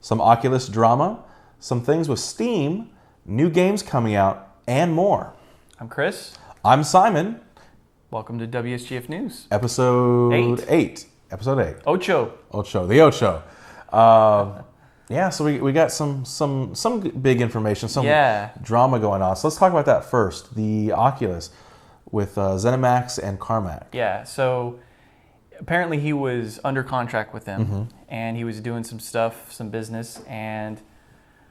some Oculus drama, some things with Steam, new games coming out, and more. I'm Chris. I'm Simon. Welcome to WSGF News. Episode 8. Episode 8. Ocho. The Ocho. Yeah, so we got some big information, some drama going on. So let's talk about that first. The Oculus with ZeniMax and Carmack. Yeah, so apparently he was under contract with them, and he was doing some stuff, some business, and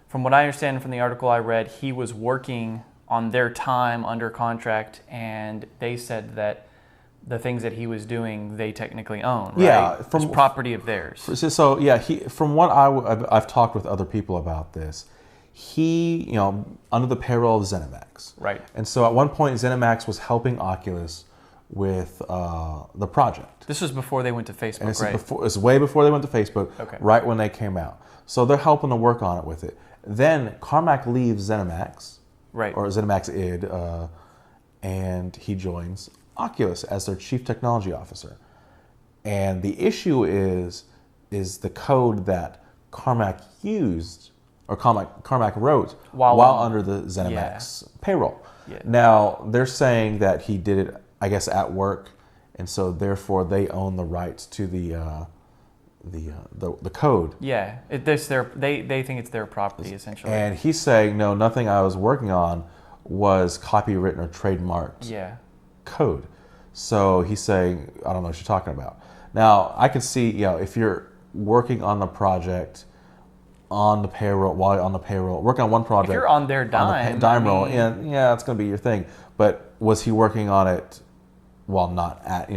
from what I understand from the article I read, he was working on their time under contract, and they said that the things that he was doing, they technically own, right? Yeah, it's property of theirs. So yeah, from what I've talked with other people about this, he, under the payroll of ZeniMax. Right. And so at one point, ZeniMax was helping Oculus with the project. This was before they went to Facebook, right? It's way before they went to Facebook, right when they came out. So they're helping to work on it with it. Then Carmack leaves ZeniMax, right, or ZeniMax id, and he joins Oculus as their chief technology officer. And the issue is the code that Carmack used, or Carmack wrote while under the ZeniMax payroll. Yeah. Now, they're saying that he did it, I guess, at work, and so therefore they own the rights to the code. Yeah, they think it's their property, essentially. And he's saying, no, nothing I was working on was copywritten or trademarked code. So he's saying, I don't know what you're talking about. Now, I can see, if you're working on the project on the payroll, while you're on the payroll, working on one project. If you're on their dime. Roll, it's going to be your thing. But was he working on it while not at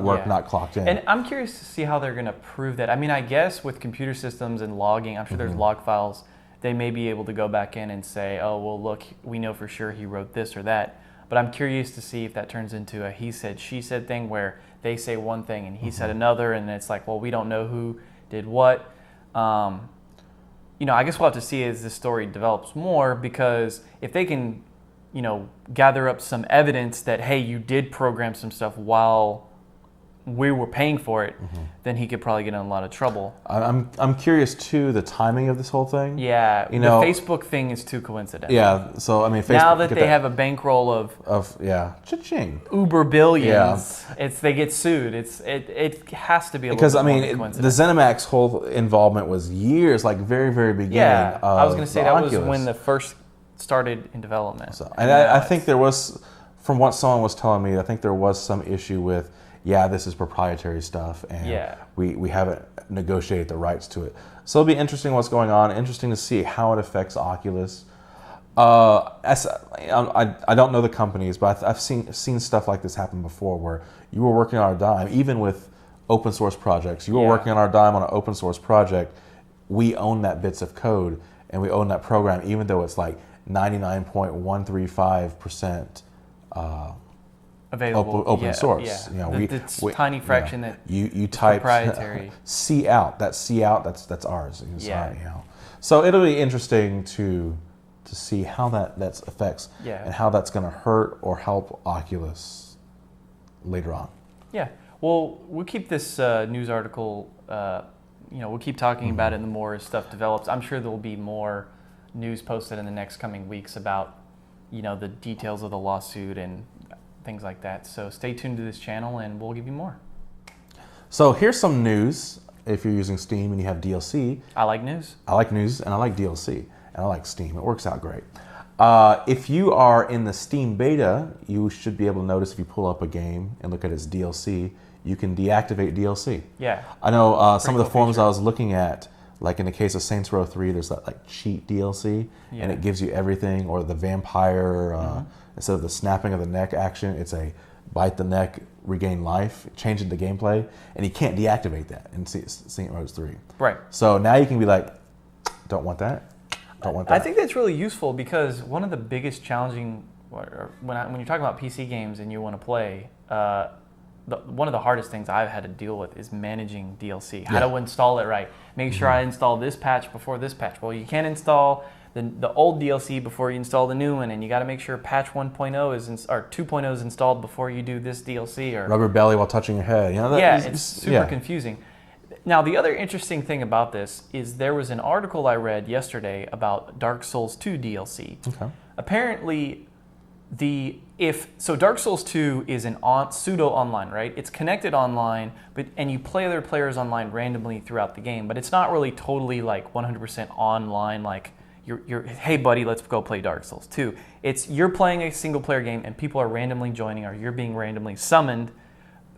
work, not clocked in? And I'm curious to see how they're going to prove that. I mean, I guess with computer systems and logging, I'm sure there's log files. They may be able to go back in and say, oh, well, look, we know for sure he wrote this or that. But I'm curious to see if that turns into a he said, she said thing where they say one thing and he said another, and it's like, well, we don't know who did what. I guess we'll have to see as this story develops more, because if they can, gather up some evidence that, hey, you did program some stuff while we were paying for it, then he could probably get in a lot of trouble. I'm curious too, the timing of this whole thing. Yeah, the Facebook thing is too coincidental. Yeah, so I mean, Facebook, now that they have a bankroll of cha-ching, uber billions, they get sued. It has to be a because little bit more the ZeniMax whole involvement was years, like very very beginning. Yeah, I was going to say that Oculus. was when the first started in development. So, and I think there was, from what someone was telling me, I think there was some issue with, this is proprietary stuff, and we haven't negotiated the rights to it. So it'll be interesting what's going on. Interesting to see how it affects Oculus. I don't know the companies, but I've seen stuff like this happen before, where you were working on a dime, even with open source projects. You were working on our dime on an open source project. We own that bits of code, and we own that program, even though it's like 99.135% available, open source. It's tiny fraction that you type proprietary. C out. That's C out. That's ours. So it'll be interesting to see how that affects and how that's going to hurt or help Oculus later on. Yeah. Well, we'll keep this news article. We'll keep talking about it the more as stuff develops. I'm sure there will be more news posted in the next coming weeks about the details of the lawsuit and things like that. So stay tuned to this channel and we'll give you more. So here's some news. If you're using Steam and you have DLC. I like news. I like news, and I like DLC, and I like Steam. It works out great. If you are in the Steam beta, you should be able to notice if you pull up a game and look at its DLC, you can deactivate DLC. Yeah. I know some of the forums I was looking at, like in the case of Saints Row 3, there's that like cheat DLC, and it gives you everything, or the vampire, instead of the snapping of the neck action, it's a bite the neck, regain life, changing the gameplay, and you can't deactivate that in Saints Row 3. Right. So now you can be like, don't want that, don't want that. I think that's really useful, because one of the biggest challenging, when you're talking about PC games and you want to play, one of the hardest things I've had to deal with is managing DLC. How to install it right. Make sure I install this patch before this patch. Well, you can't install the old DLC before you install the new one, and you got to make sure patch 1.0 or 2.0 is installed before you do this DLC. Or rubber belly while touching your head. It's super confusing. Now, the other interesting thing about this is there was an article I read yesterday about Dark Souls 2 DLC. Okay. Apparently, Dark Souls 2 is an pseudo online, right? It's connected online, and you play other players online randomly throughout the game, but it's not really totally like 100% online, like you're hey buddy, let's go play Dark Souls 2. It's you're playing a single player game and people are randomly joining, or you're being randomly summoned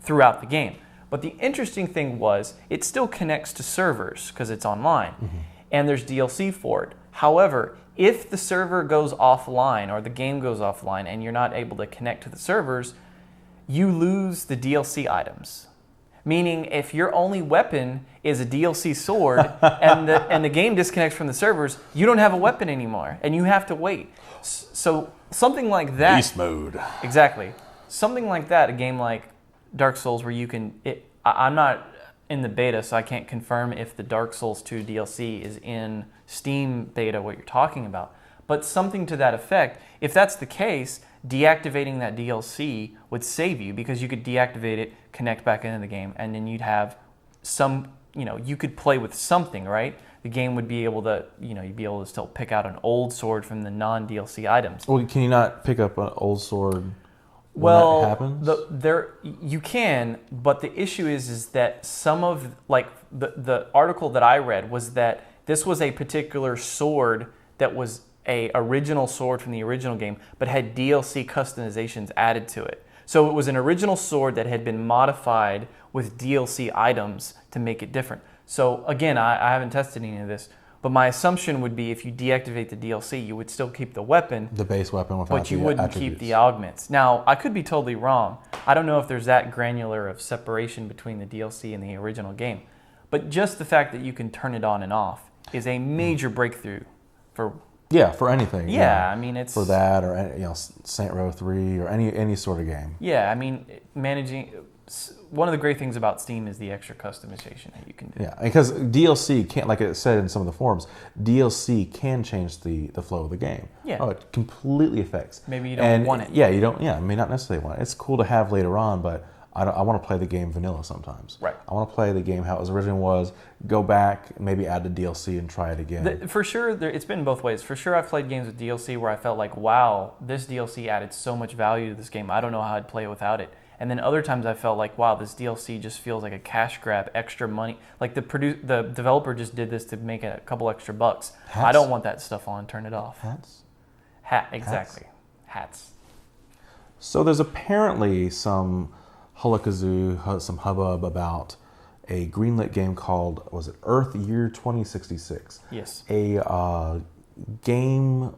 throughout the game. But the interesting thing was it still connects to servers because it's online, and there's DLC for it. However, if the server goes offline or the game goes offline and you're not able to connect to the servers, you lose the DLC items. Meaning if your only weapon is a DLC sword and the game disconnects from the servers, you don't have a weapon anymore and you have to wait. So something like that. Beast mode. Exactly. Something like that, a game like Dark Souls where you can... I'm not in the beta, so I can't confirm if the Dark Souls 2 DLC is in Steam beta, what you're talking about. But something to that effect, if that's the case, deactivating that DLC would save you because you could deactivate it, connect back into the game, and then you'd have you could play with something, right? The game would be able to, you'd be able to still pick out an old sword from the non-DLC items. Well, can you not pick up an old sword when that happens? You can, but the issue is that some of, like, the article that I read was that this was a particular sword that was a original sword from the original game, but had DLC customizations added to it. So it was an original sword that had been modified with DLC items to make it different. So again, I haven't tested any of this, but my assumption would be if you deactivate the DLC, you would still keep the weapon. The base weapon without but you the wouldn't attributes. keep the augments. Now, I could be totally wrong. I don't know if there's that granular of separation between the DLC and the original game. But just the fact that you can turn it on and off is a major breakthrough for... Yeah, for anything. Yeah, I mean, it's... For that or, Saint Row 3 or any sort of game. Yeah, I mean, managing... One of the great things about Steam is the extra customization that you can do. Yeah, because DLC can't, like it said in some of the forums, DLC can change the flow of the game. Yeah. Oh, it completely affects. Maybe you don't want it. Yeah, you don't. Yeah, I mean, not necessarily want it. It's cool to have later on, but I want to play the game vanilla sometimes. Right. I want to play the game how it originally was, go back, maybe add the DLC and try it again. For sure, it's been both ways. For sure, I've played games with DLC where I felt like, wow, this DLC added so much value to this game. I don't know how I'd play it without it. And then other times I felt like, wow, this DLC just feels like a cash grab, extra money. Like the developer just did this to make a couple extra bucks. Hats? I don't want that stuff on. Turn it off. Hats? Exactly. Hats. So there's apparently some hullakazoo, some hubbub about a Greenlight game called, was it Earth Year 2066? Yes. A game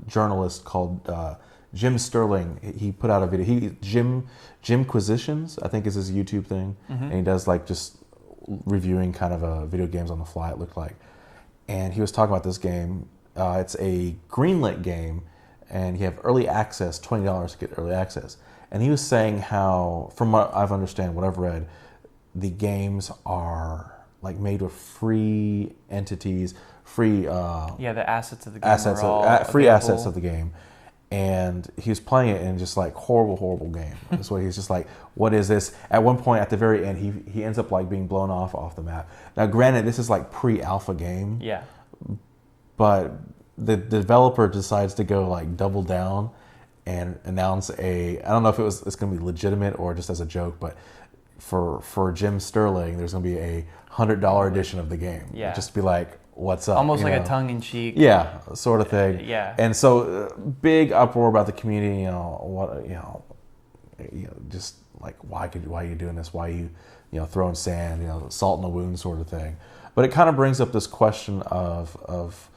journalist called Jim Sterling, he put out a video. Jimquisitions, I think is his YouTube thing, and he does like just reviewing kind of video games on the fly. It looked like, and he was talking about this game. It's a Greenlight game, and you have early access, $20 to get early access. And he was saying how, from what I've understand, what I've read, the games are like made with free entities, free the assets of the game assets, are all free available. assets of the game. And he was playing it in just like horrible game. That's what he's just like, what is this? At one point at the very end, he ends up like being blown off the map. Now granted, this is like pre-alpha game. Yeah. But the developer decides to go like double down and announce I don't know if it's going to be legitimate or just as a joke, but for Jim Sterling, there's going to be a $100 edition of the game. Yeah. Just to be like, what's up? Almost like a tongue-in-cheek. Yeah, sort of thing. Yeah. And so big uproar about the community, just like why are you doing this? Why are you throwing sand, salt in the wound sort of thing. But it kind of brings up this question of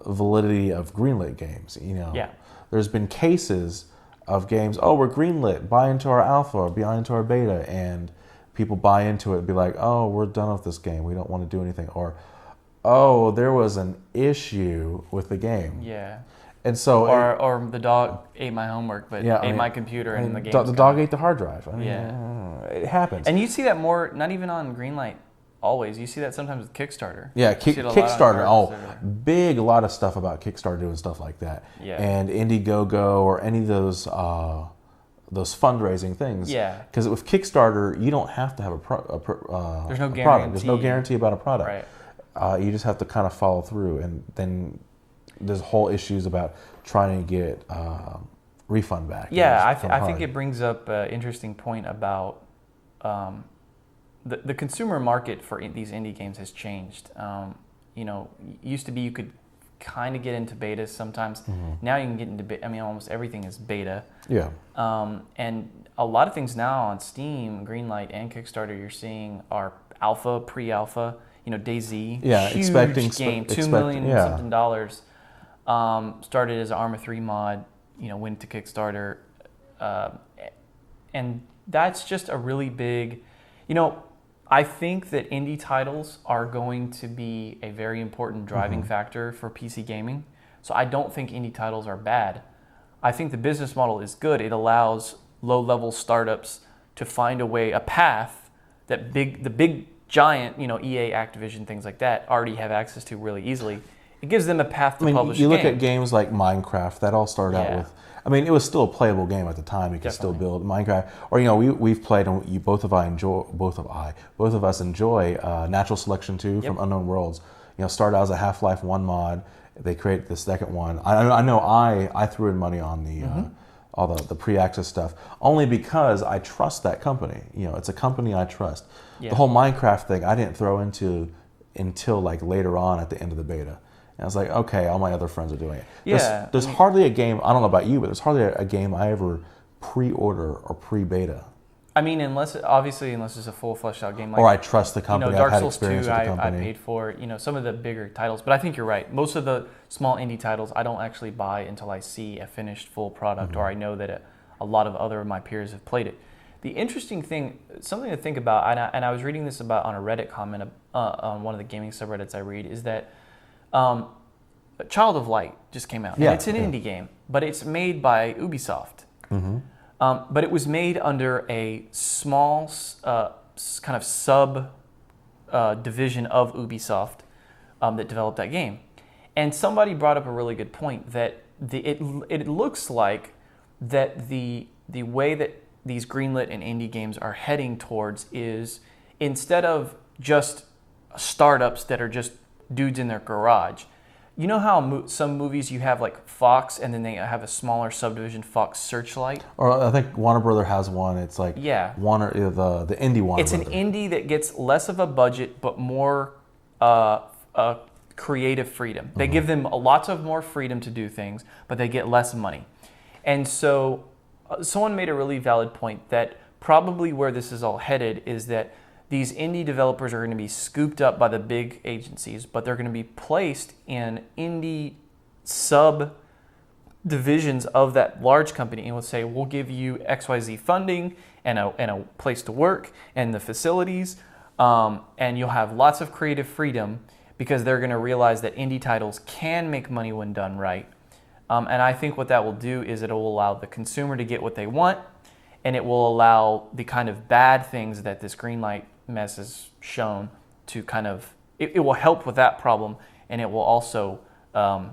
validity of Greenlit games, Yeah. There's been cases of games, we're greenlit, buy into our alpha or buy into our beta, and people buy into it and be like, we're done with this game, we don't want to do anything, or there was an issue with the game. Yeah. And so or the dog ate my homework, but ate my computer and the game. The dog ate the hard drive. It happens. And you see that more, not even on Greenlight always. You see that sometimes with Kickstarter. Yeah, Kickstarter. A lot of stuff about Kickstarter doing stuff like that. Yeah. And Indiegogo or any of those those fundraising things. Yeah. Because with Kickstarter, you don't have to have there's no a guarantee. product. There's no guarantee about a product. Right. You just have to kind of follow through, and then there's whole issues about trying to get refund back. Yeah, I think it brings up an interesting point about the consumer market for these indie games has changed. Used to be you could kind of get into betas sometimes. Now you can get into almost everything is beta. Yeah. And a lot of things now on Steam, Greenlight, and Kickstarter you're seeing are alpha, pre-alpha. DayZ, huge game, $2 million something dollars. Started as an Arma 3 mod, went to Kickstarter, and that's just a really big. I think that indie titles are going to be a very important driving factor for PC gaming. So I don't think indie titles are bad. I think the business model is good. It allows low-level startups to find a path that the big giant, EA, Activision, things like that already have access to really easily. It gives them a path to publish. You look at games like Minecraft. That all started out with. It was still a playable game at the time. You could still build Minecraft, or we've played, and both of us enjoy Natural Selection 2 from Unknown Worlds. Started out as a Half-Life 1 mod. They created the second one. I know I threw in money on the all the pre-access stuff only because I trust that company. It's a company I trust. Yeah. The whole Minecraft thing I didn't throw into until like later on at the end of the beta. And I was like, okay, all my other friends are doing it. Yeah. There's hardly a game, I don't know about you, but there's hardly a game I ever pre-order or pre-beta. Unless it's a full fleshed out game. Or I trust the company. Dark I've had Souls 2, experience with the company. I paid for, some of the bigger titles. But I think you're right. Most of the small indie titles I don't actually buy until I see a finished full product or I know that a lot of other of my peers have played it. The interesting thing, something to think about, and I was reading this about on a Reddit comment on one of the gaming subreddits I read, is that Child of Light just came out. Yeah, and it's an indie game, but it's made by Ubisoft. But it was made under a small kind of sub division of Ubisoft that developed that game. And somebody brought up a really good point that it looks like that the way that these greenlit and indie games are heading towards is instead of just startups that are just dudes in their garage. You know how some movies you have like Fox and then they have a smaller subdivision, Fox Searchlight? Or I think Warner Brother has one. It's like Warner, the indie Warner It's Brother. An indie that gets less of a budget but more creative freedom. They give them lots of more freedom to do things, but they get less money. And so someone made a really valid point that probably where this is all headed is that these indie developers are going to be scooped up by the big agencies, but they're going to be placed in indie sub-divisions of that large company and will say, we'll give you XYZ funding and a place to work and the facilities, and you'll have lots of creative freedom because they're going to realize that indie titles can make money when done right. And I think what that will do is it will allow the consumer to get what they want, and it will allow the kind of bad things that this Greenlight mess has shown to kind of, it will help with that problem, and it will also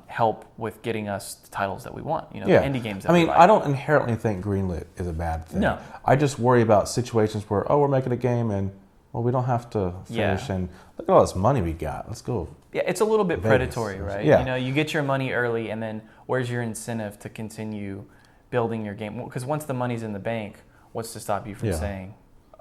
help with getting us the titles that we want, the indie games that we like. I don't inherently think greenlit is a bad thing. No. I just worry about situations where, we're making a game and, we don't have to finish and look at all this money we got. Let's go. Yeah, it's a little bit predatory, right? Yeah. You get your money early, and then where's your incentive to continue building your game? Because once the money's in the bank, what's to stop you from saying,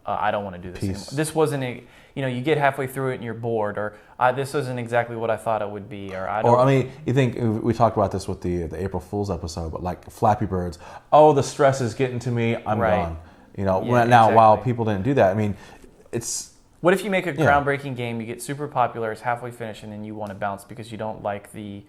I don't want to do this anymore. This wasn't you get halfway through it and you're bored, or this isn't exactly what I thought it would be, or I don't. You think we talked about this with the April Fool's episode, but like Flappy Birds, the stress is getting to me, I'm gone. While people didn't do that, it's. What if you make a groundbreaking game, you get super popular, it's halfway finished, and then you want to bounce because you don't like the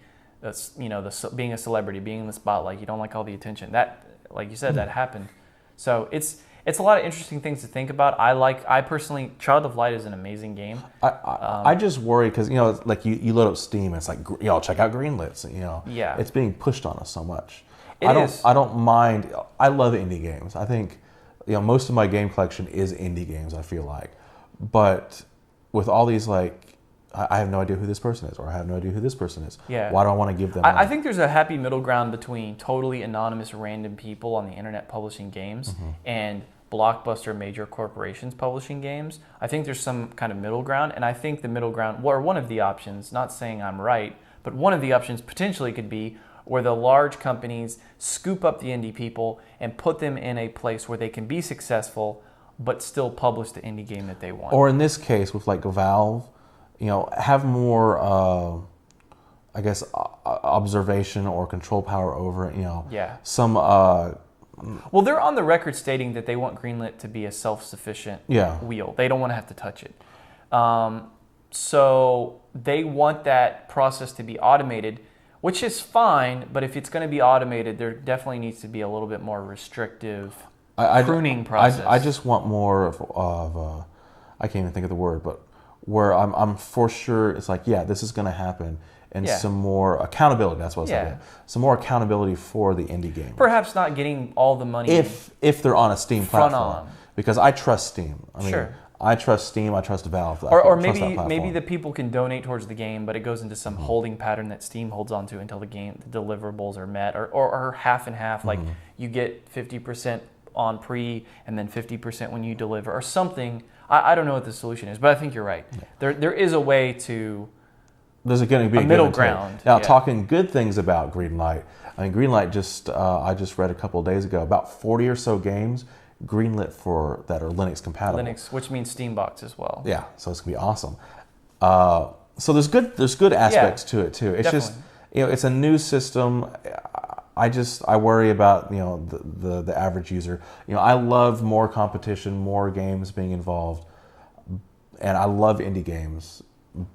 being a celebrity, being in the spotlight, you don't like all the attention. That, like you said, that happened. So it's a lot of interesting things to think about. I personally, Child of Light is an amazing game. I just worry because like you load up Steam, and it's like check out Greenlit. It's being pushed on us so much. I don't mind. I love indie games. I think most of my game collection is indie games. I feel like, but with all these like I have no idea who this person is, or I have no idea who this person is. Yeah. Why do I want to give them money? I think there's a happy middle ground between totally anonymous random people on the internet publishing games and blockbuster major corporations publishing games. I think there's some kind of middle ground, and I think the middle ground, or one of the options, not saying I'm right, but one of the options potentially could be where the large companies scoop up the indie people and put them in a place where they can be successful but still publish the indie game that they want. Or in this case, with like Valve, have more, I guess, observation or control power over it. Some. Well, they're on the record stating that they want Greenlight to be a self-sufficient wheel. They don't want to have to touch it. So they want that process to be automated, which is fine. But if it's going to be automated, there definitely needs to be a little bit more restrictive pruning process. I just want more of I can't even think of the word, but where I'm for sure it's like, this is going to happen, and some more accountability. That's what I was saying. Some more accountability for the indie game. Perhaps not getting all the money if they're on a Steam platform, because I trust Steam. I mean, sure. I trust Steam. I trust Valve. Or maybe the people can donate towards the game, but it goes into some holding pattern that Steam holds onto until the deliverables are met, or half and half. Like you get 50% on pre, and then 50% when you deliver, or something. I don't know what the solution is, but I think you're right. Yeah. There is a way to. There's going to be a middle ground. Now, talking good things about Greenlight. I mean, Greenlight I just read a couple of days ago about 40 or so games greenlit that are Linux compatible. Linux, which means Steambox as well. Yeah, so it's gonna be awesome. So there's good aspects to it too. It's definitely. Just it's a new system. I worry about the average user. I love more competition, more games being involved, and I love indie games,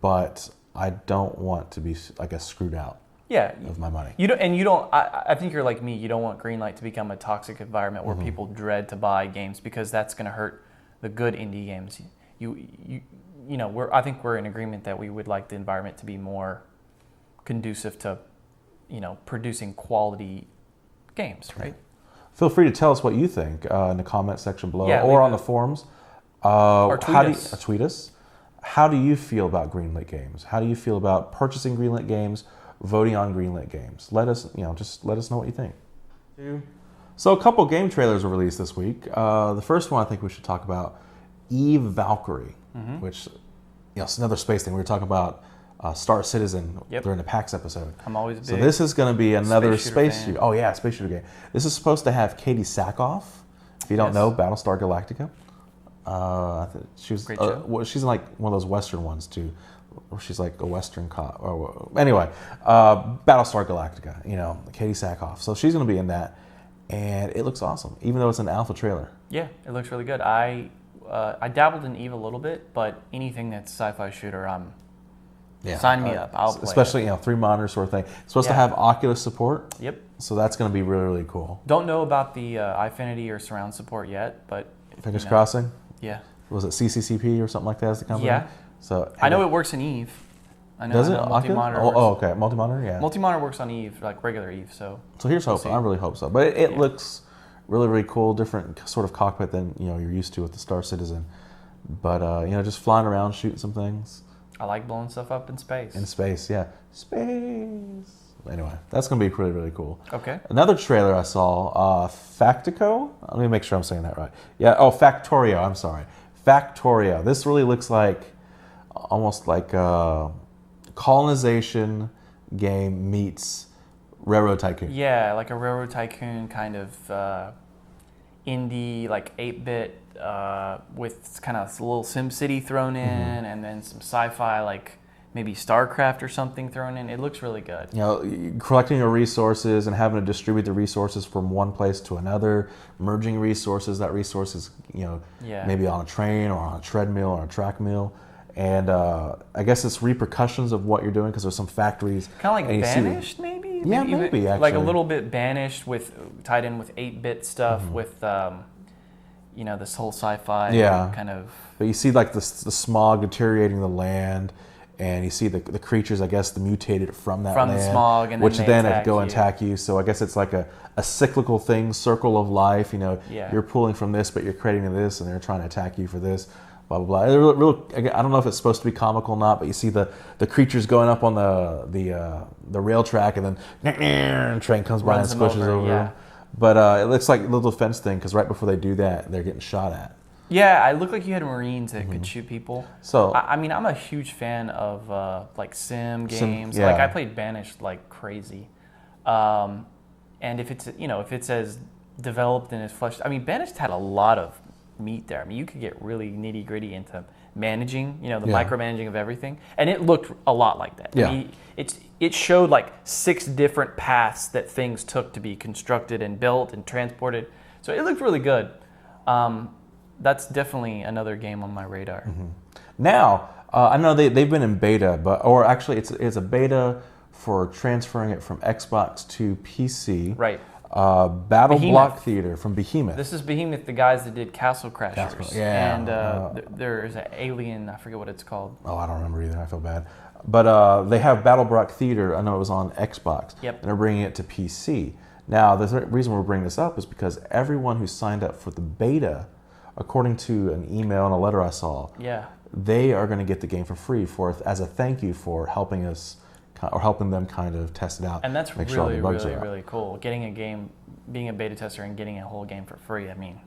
but I don't want to be, I guess, screwed out. Of my money. I think you're like me. You don't want Greenlight to become a toxic environment where people dread to buy games, because that's going to hurt the good indie games. I think we're in agreement that we would like the environment to be more conducive to, producing quality games, right? Feel free to tell us what you think in the comment section below, or on the forums. Or tweet us. How do you feel about Greenlight games? How do you feel about purchasing Greenlight games? Voting on Greenlight games. Let us know what you think. So a couple game trailers were released this week. The first one I think we should talk about, Eve Valkyrie, which it's another space thing. We were talking about Star Citizen during the PAX episode. I'm always big. So this is going to be another space shooter. Oh yeah, space shooter game. This is supposed to have Katie Sackhoff. If you don't know, Battlestar Galactica. She's in like one of those Western ones too. She's like a Western cop. Anyway, Battlestar Galactica, Katie Sackhoff. So she's going to be in that, and it looks awesome, even though it's an alpha trailer. Yeah, it looks really good. I dabbled in Eve a little bit, but anything that's sci-fi shooter, sign me up. I'll play especially, 3 monitors sort of thing. It's supposed to have Oculus support. Yep. So that's going to be really, really cool. Don't know about the iFinity or surround support yet, but... Fingers crossing? Yeah. Was it CCCP or something like that as the company? Yeah. So I know it works in Eve. Does it? Multi-monitor? Okay. Multi-monitor, yeah. Multi-monitor works on Eve, like regular Eve, so... So here's hoping. I really hope so. But it looks really, really cool. Different sort of cockpit than, you're used to with the Star Citizen. But, just flying around, shooting some things. I like blowing stuff up in space. In space, yeah. Space. Anyway, that's going to be really, really cool. Okay. Another trailer I saw, Factico? Let me make sure I'm saying that right. Yeah, Factorio, I'm sorry. Factorio. This really looks like almost like a colonization game meets Railroad Tycoon. Yeah, like a Railroad Tycoon kind of indie, like 8-bit with kind of a little SimCity thrown in, and then some sci-fi, like maybe StarCraft or something thrown in. It looks really good. Collecting your resources and having to distribute the resources from one place to another, merging resources. That resources, maybe on a train or on a treadmill or a track mill. And I guess it's repercussions of what you're doing, because there's some factories. Kind of like Banished, maybe? Yeah, maybe actually. Like a little bit Banished tied in with 8-bit stuff, with this whole sci-fi kind of. But you see like the smog deteriorating the land, and you see the creatures, I guess, the mutated from that land, the smog, and which then go attack you. So I guess it's like a cyclical thing, circle of life. You're pulling from this, but you're creating this, and they're trying to attack you for this. blah blah blah. I don't know if it's supposed to be comical or not, but you see the creatures going up on the rail track, and then train comes by and squishes over them. But it looks like a little defense thing, because right before they do that, they're getting shot at. Yeah, it looked like you had Marines that could shoot people. So I mean, I'm a huge fan of like sim games. Like I played Banished like crazy, and if it's as developed and as fleshed, I mean, Banished had a lot of meat there. I mean, you could get really nitty gritty into managing, the micromanaging of everything, and it looked a lot like that. Yeah. I mean, it showed like 6 different paths that things took to be constructed and built and transported. So it looked really good. That's definitely another game on my radar. Now, I know they've been in beta, or actually it's a beta for transferring it from Xbox to PC. Right. Battleblock Theatre from Behemoth. This is Behemoth, the guys that did Castle Crashers. Yeah. And there's an Alien, I forget what it's called. Oh, I don't remember either. I feel bad. But they have Battleblock Theatre. I know it was on Xbox. Yep. And they're bringing it to PC. Now, the reason we're bringing this up is because everyone who signed up for the beta, according to an email and a letter I saw, they are going to get the game for free as a thank you for helping us, or helping them kind of test it out. And that's really cool. Getting a game, being a beta tester and getting a whole game for free. I mean,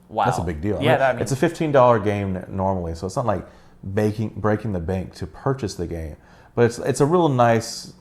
wow. That's a big deal. Yeah, it's a $15 game normally, so it's not like breaking the bank to purchase the game. But it's a real nice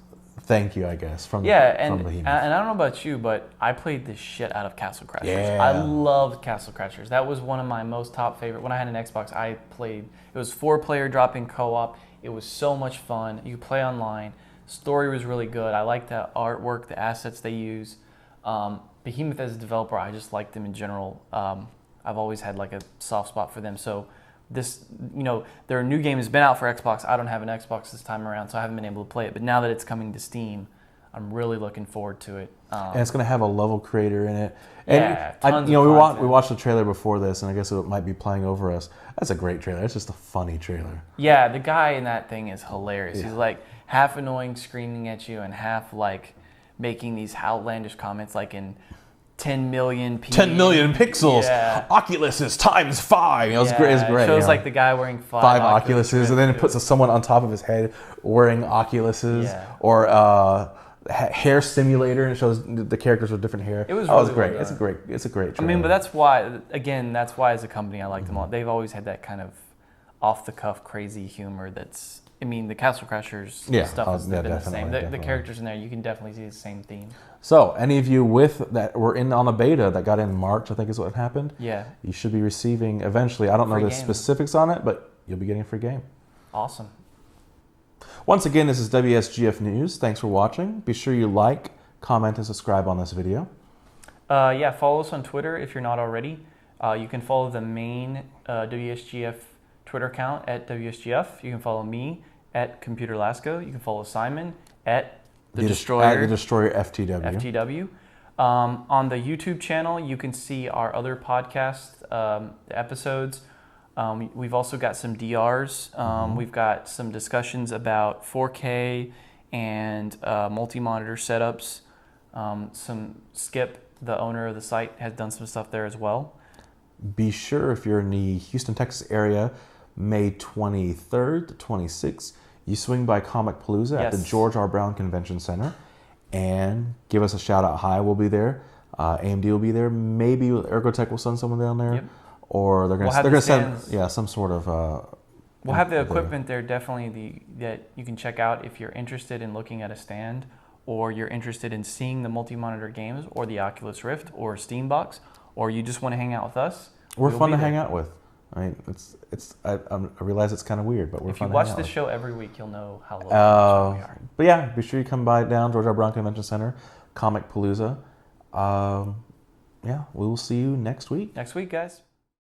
thank you, I guess, from Behemoth. And I don't know about you, but I played the shit out of Castle Crashers. Yeah. I loved Castle Crashers. That was one of my most top favorite. When I had an Xbox, I played. It was 4-player drop-in co-op. It was so much fun. You could play online. Story was really good. I liked the artwork, the assets they use. Behemoth as a developer, I just liked them in general. I've always had like a soft spot for them. So this, their new game has been out for Xbox. I don't have an Xbox this time around, so I haven't been able to play it. But now that it's coming to Steam, I'm really looking forward to it. And it's going to have a level creator in it. And tons we of we watched the trailer before this, and I guess it might be playing over us. That's a great trailer. It's just a funny trailer. Yeah, the guy in that thing is hilarious. Yeah. He's like half annoying, screaming at you, and half like making these outlandish comments, like in 10 million pixels. Yeah. Oculus is times 5. It's great. It's great. It shows like the guy wearing 5 Oculuses, and then it puts someone on top of his head wearing Oculuses, or hair simulator, and it shows the characters with different hair. It was great. It's a great trailer. I mean, but that's why as a company I like them all. They've always had that kind of off the cuff crazy humor that's. I mean, the Castle Crashers stuff has been the same. The characters in there, you can definitely see the same theme. So, any of you that were in on a beta that got in March, I think is what happened. Yeah. You should be receiving eventually. I don't know the specifics on it, but you'll be getting a free game. Awesome. Once again, this is WSGF News. Thanks for watching. Be sure you like, comment, and subscribe on this video. Follow us on Twitter if you're not already. You can follow the main WSGF Twitter account at WSGF. You can follow me at Computer Lasco. You can follow Simon at The Destroyer. At The Destroyer FTW. FTW. On the YouTube channel, you can see our other podcast episodes. We've also got some DRs. We've got some discussions about 4K and multi-monitor setups. Skip, the owner of the site, has done some stuff there as well. Be sure, if you're in the Houston, Texas area, May 23rd to 26th, you swing by Comicpalooza at the George R. Brown Convention Center and give us a shout out. Hi, we'll be there. AMD will be there. Maybe Ergotech will send someone down there. Yep. Or they're going to send some sort of... we'll have the equipment there, definitely, that you can check out if you're interested in looking at a stand, or you're interested in seeing the multi-monitor games, or the Oculus Rift, or Steambox, or you just want to hang out with us. We're fun to hang out with. I mean, I realize it's kind of weird, but we're fun to hang out with. If you watch this show every week, you'll know how low we are. But yeah, be sure you come by down George R. Brown Convention Center, Comicpalooza. We will see you next week. Next week, guys.